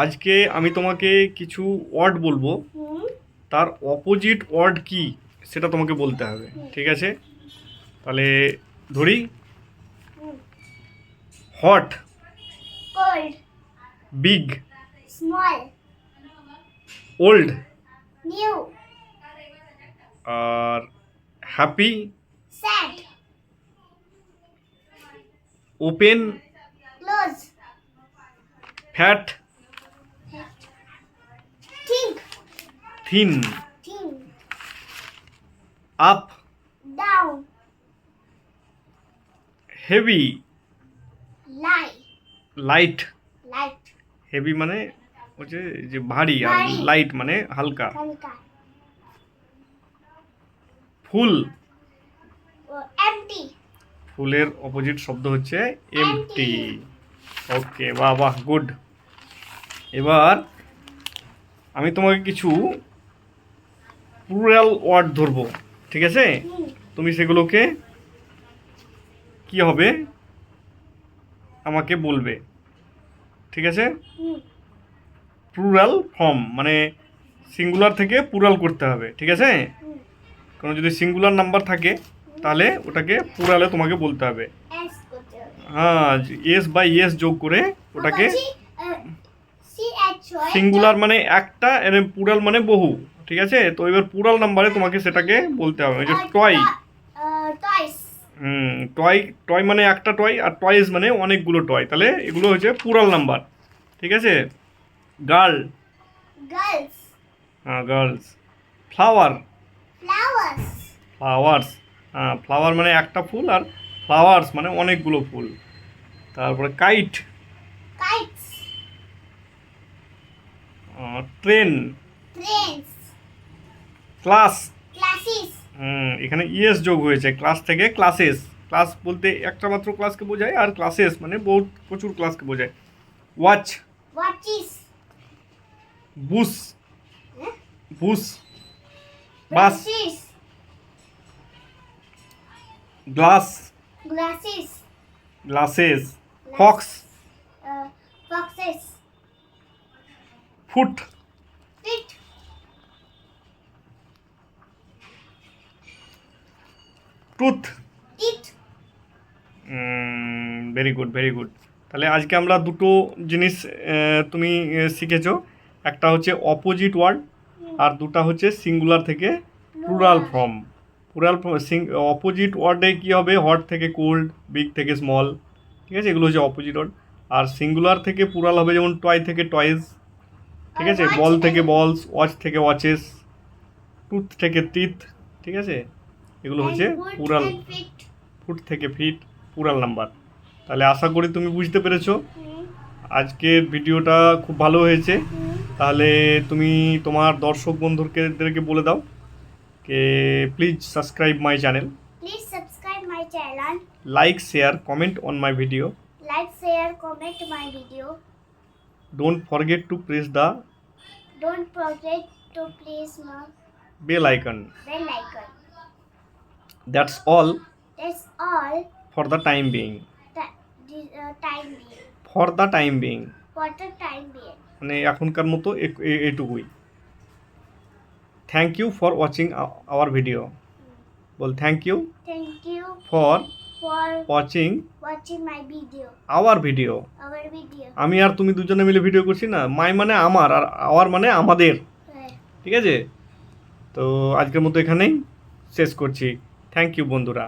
আজকে আমি তোমাকে কিছু ওয়ার্ড বলবো, তার অপোজিট ওয়ার্ড কি সেটা তোমাকে বলতে হবে, ঠিক আছে? তাহলে ধরি, hot, cold, big, small, old, new, আর happy, sad, open, close, fat, think, thin, thin, up, down, heavy, lie, light. light, heavy মানে হচ্ছে যে ভারী, আর ভারী। লাইট মানে হালকা। halka, ফুল, empty, ফুলের অপোজিট শব্দ হচ্ছে এমটি। Empty. ওকে, বাহ বাহ, গুড। এবার আমি তোমাকে কিছু প্লুরাল ওয়ার্ড ধরবো, ঠিক আছে? তুমি সেগুলোকে কি হবে আমাকে বলবে, ঠিক আছে? প্লুরাল ফর্ম মানে সিঙ্গুলার থেকে প্লুরাল করতে হবে, ঠিক আছে? কোনো যদি সিঙ্গুলার নাম্বার থাকে তাহলে ওটাকে প্লুরালে তোমাকে বলতে হবে। S করতে হবে। হ্যাঁ, এস বা ইয়েস যোগ করে ওটাকে। CH হয় সিঙ্গুলার মানে একটা, এর প্লুরাল মানে বহু, ঠিক আছে? তো এবার প্লুরাল নাম্বারে তোমাকে সেটাকে বলতে হবে। এই যে টয়, টয়েস, টয়, টয় মানে একটা টয়, আর টয়েস মানে অনেকগুলো টয়, তাহলে এগুলো হচ্ছে প্লুরাল নাম্বার, ঠিক আছে? গার্ল, গার্লস, হ্যাঁ গার্লস। ফ্লাওয়ার, ফ্লাওয়ার্স, ফ্লাওয়ার্স, হ্যাঁ ফ্লাওয়ার মানে একটা ফুল, আর ফ্লাওয়ার্স মানে অনেকগুলো ফুল। তারপরে kite, kites, train, trains, class, classes, এখানে ইএস যোগ হয়েছে, ক্লাস থেকে ক্লাসেস। ক্লাস বলতে একটা মাত্র ক্লাসকে বোঝায়, আর ক্লাসেস মানে বহুত প্রচুর ক্লাসকে বোঝায়। Watch, watches, bus, bus, bus, buses, glass, glasses, glasses, fox, foxes, foot, feet, tooth. Teeth. Very good, very good. তাহলে আজকে আমরা দুটো জিনিস তুমি শিখেছো। একটা হচ্ছে অপোজিট ওয়ার্ড, আর দুটা হচ্ছে সিঙ্গুলার থেকে প্লুরাল ফর্ম। প্লুরাল অপোজিট ওয়ার্ডে কী হবে, হট থেকে কোল্ড, বিগ থেকে স্মল, ঠিক আছে? এগুলো হচ্ছে অপোজিট ওয়ার্ড। আর সিঙ্গুলার থেকে প্লুরাল হবে যেমন টয় থেকে টয়েস, ঠিক আছে? বল থেকে বলস, ওয়াচ থেকে ওয়াচেস, টুথ থেকে টিথ, ঠিক আছে? এগুলো হচ্ছে প্লুরাল। ফুট থেকে ফিট প্লুরাল নাম্বার। তাহলে আশা করি তুমি বুঝতে পেরেছো। আজকের ভিডিওটা খুব ভালো হয়েছে। তাহলে তুমি তোমার দর্শক বন্ধুদেরকে বলে দাও কে please subscribe my channel, Please subscribe my channel. Like share comment on my video, Like, share, comment my video. Don't forget to press the Don't forget to press my bell icon. bell icon. That's all That's all. For the time being, Time being. For the time being For the time being. মানে এখনকার মতো এটুকুই। Thank you for watching our video. বল thank you Thank you for for watching watching my video. Hour video. Our video. আমি আর তুমি দুজনে মিলে video করছি না, মাই মানে আমার, আর আওয়ার মানে আমাদের, ঠিক আছে? তো আজকের মতো এখানেই শেষ করছি। থ্যাংক ইউ বন্ধুরা।